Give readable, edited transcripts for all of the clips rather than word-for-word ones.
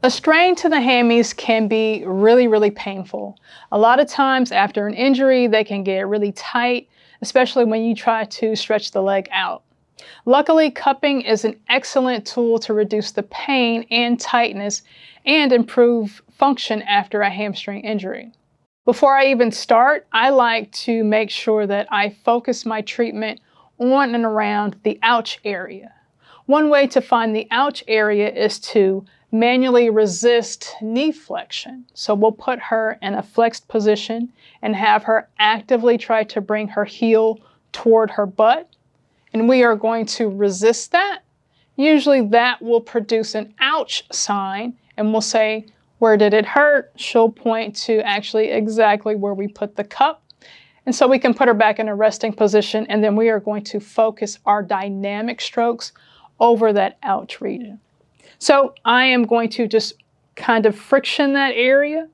A strain to the hammies can be really, really painful. A lot of times after an injury, they can get really tight, especially when you try to stretch the leg out. Luckily, cupping is an excellent tool to reduce the pain and tightness and improve function after a hamstring injury. Before I even start, I like to make sure that I focus my treatment on and around the ouch area. One way to find the ouch area is to manually resist knee flexion. So we'll put her in a flexed position and have her actively try to bring her heel toward her butt. And we are going to resist that. Usually that will produce an ouch sign, and we'll say, where did it hurt? She'll point to actually exactly where we put the cup. And so we can put her back in a resting position, and then we are going to focus our dynamic strokes over that ouch region. So I am going to just kind of friction that area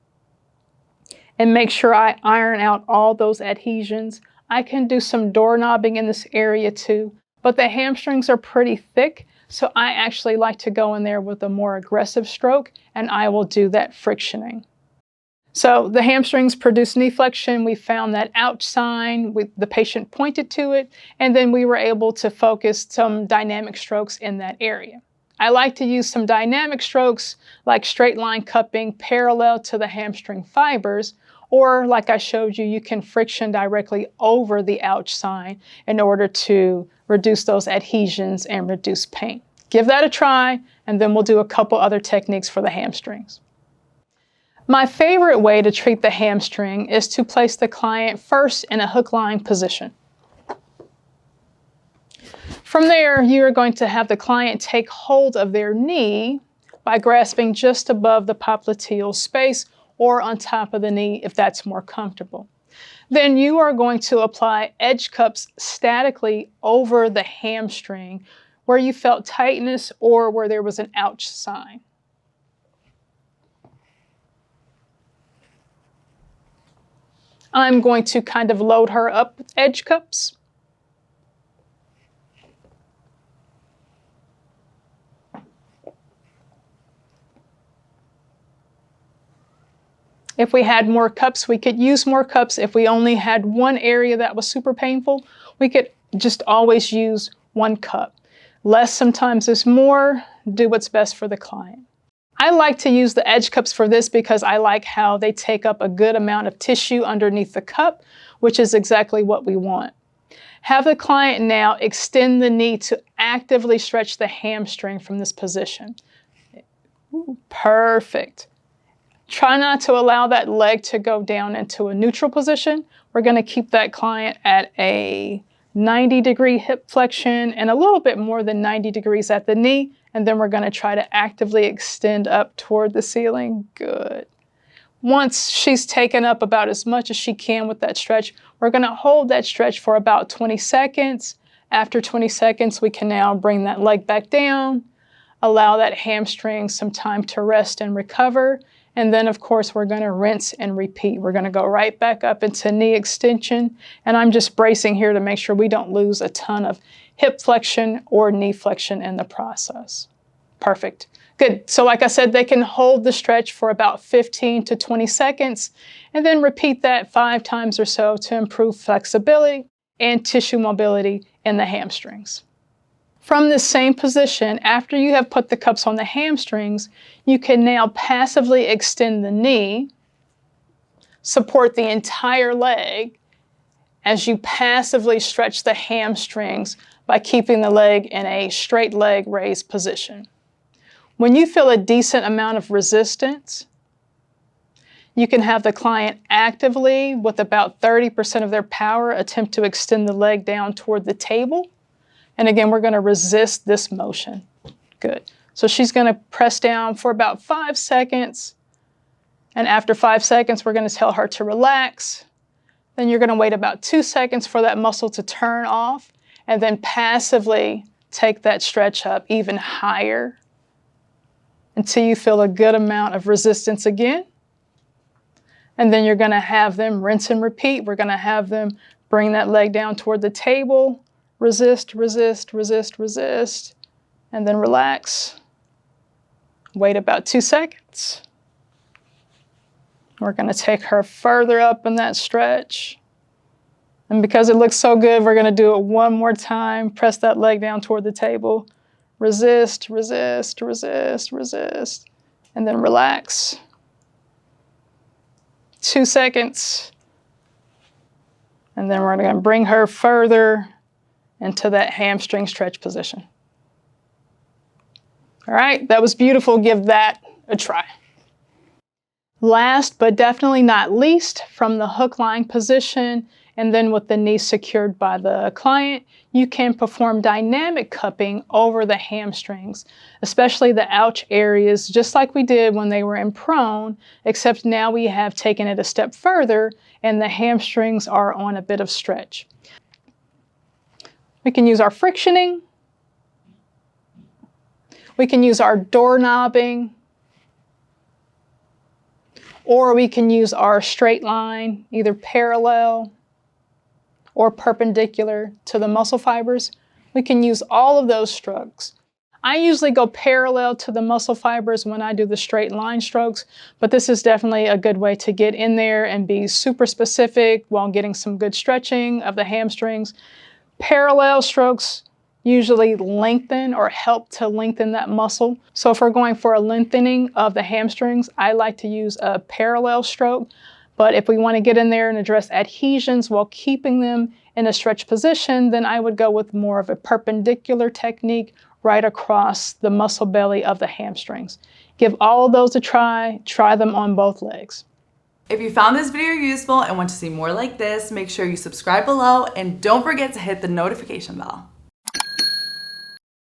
and make sure I iron out all those adhesions. I can do some doorknobbing in this area too, but the hamstrings are pretty thick, so I actually like to go in there with a more aggressive stroke, and I will do that frictioning. So the hamstrings produce knee flexion. We found that ouch sign. The patient pointed to it, and then we were able to focus some dynamic strokes in that area. I like to use some dynamic strokes like straight line cupping parallel to the hamstring fibers, or like I showed you, you can friction directly over the ouch sign in order to reduce those adhesions and reduce pain. Give that a try, and then we'll do a couple other techniques for the hamstrings. My favorite way to treat the hamstring is to place the client first in a hook lying position. From there, you are going to have the client take hold of their knee by grasping just above the popliteal space or on top of the knee if that's more comfortable. Then you are going to apply edge cups statically over the hamstring where you felt tightness or where there was an ouch sign. I'm going to kind of load her up with edge cups. If we had more cups, we could use more cups. If we only had one area that was super painful, we could just always use one cup. Less sometimes is more. Do what's best for the client. I like to use the edge cups for this because I like how they take up a good amount of tissue underneath the cup, which is exactly what we want. Have the client now extend the knee to actively stretch the hamstring from this position. Ooh, perfect. Try not to allow that leg to go down into a neutral position. We're going to keep that client at a 90-degree hip flexion and a little bit more than 90 degrees at the knee, and then we're going to try to actively extend up toward the ceiling. Good. Once she's taken up about as much as she can with that stretch, we're going to hold that stretch for about 20 seconds. After 20 seconds, we can now bring that leg back down, allow that hamstring some time to rest and recover. And then, of course, we're going to rinse and repeat. We're going to go right back up into knee extension. And I'm just bracing here to make sure we don't lose a ton of hip flexion or knee flexion in the process. Perfect. Good. So like I said, they can hold the stretch for about 15 to 20 seconds and then repeat that 5 times or so to improve flexibility and tissue mobility in the hamstrings. From this same position, after you have put the cups on the hamstrings, you can now passively extend the knee, support the entire leg as you passively stretch the hamstrings by keeping the leg in a straight leg raised position. When you feel a decent amount of resistance, you can have the client actively, with about 30% of their power, attempt to extend the leg down toward the table. And again, we're going to resist this motion. Good. So she's going to press down for about 5 seconds. And after 5 seconds, we're going to tell her to relax. Then you're going to wait about 2 seconds for that muscle to turn off, and then passively take that stretch up even higher until you feel a good amount of resistance again. And then you're going to have them rinse and repeat. We're going to have them bring that leg down toward the table. Resist, resist, resist, resist, and then relax. Wait about 2 seconds. We're going to take her further up in that stretch. And because it looks so good, we're going to do it one more time. Press that leg down toward the table. Resist, resist, resist, resist. And then relax. 2 seconds. And then we're going to bring her further into that hamstring stretch position. All right, that was beautiful. Give that a try. Last but definitely not least, from the hook lying position and then with the knee secured by the client, you can perform dynamic cupping over the hamstrings, especially the ouch areas, just like we did when they were in prone, except now we have taken it a step further and the hamstrings are on a bit of stretch. We can use our frictioning. We can use our doorknobbing. Or we can use our straight line, either parallel or perpendicular to the muscle fibers. We can use all of those strokes. I usually go parallel to the muscle fibers when I do the straight line strokes, but this is definitely a good way to get in there and be super specific while getting some good stretching of the hamstrings. Parallel strokes usually lengthen or help to lengthen that muscle. So if we're going for a lengthening of the hamstrings, I like to use a parallel stroke. But if we want to get in there and address adhesions while keeping them in a stretch position, then I would go with more of a perpendicular technique right across the muscle belly of the hamstrings. Give all of those a try. Try them on both legs. If you found this video useful and want to see more like this, make sure you subscribe below and don't forget to hit the notification bell.